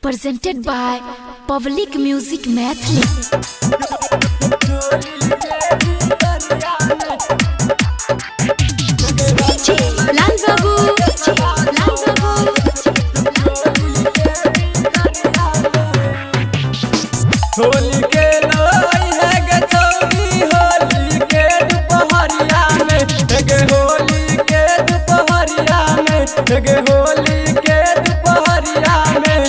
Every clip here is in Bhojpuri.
presented by Public Music Mathli. लाल बाबू होली के लोई है गे चौरी होली के दुपहरिया में गे होली के दुपहरिया में गे होली के दुपहरिया में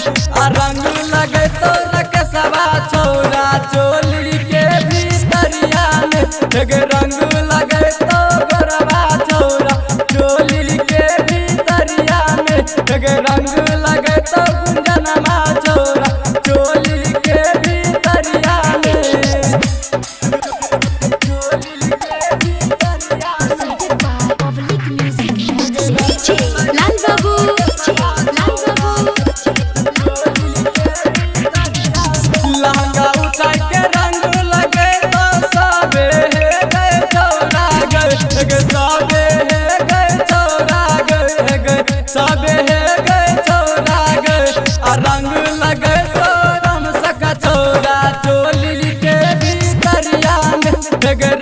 आ रंग लगे तो रके सवा छोरा चोली के भीतरिया में गे रंग लगे तो गरबा छोरा चोली के भीतरिया में गे रंग लगे तो गुंजनमा छोरा चोली के भीतरिया में presented by Public Music Mathli. लाल बाबू लहंगा उठाई के रंग लगे तो सबे है गए छोरा गए सबे है गए छोरा गए सबे है गए छोरा गए आ रंग लगे तो रम सका छोरा चोली के भीतरिया में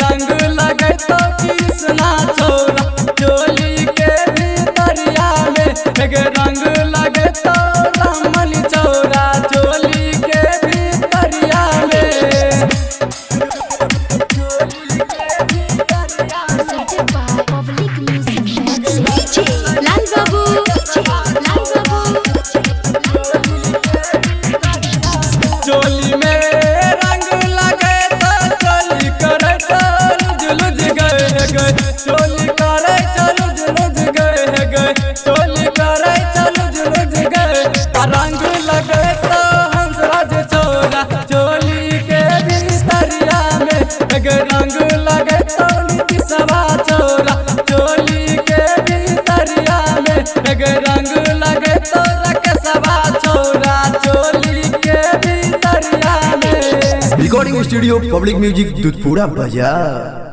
रंग लगे तो कृष्णा छोरा चोली के भीतरिया में रंग लगे तो रमली छोरा चोली के भीतरिया में presented by Public Music Mathli. लाल बाबू चोली में रंग लगे तो चोली करे चल जुलुज गए चोली करे चल जुलुज गए चोली करे चल जुलुज गए रंग लगे तो हंसराज छोरा चोली के भीतरिया में रंग लगे तो नीति सवा छोरा चोली के भीतरिया में रंग लगे तो रके सवा छोरा चोली के भीतरिया में। Recording studio public music Dudhpura बाजार।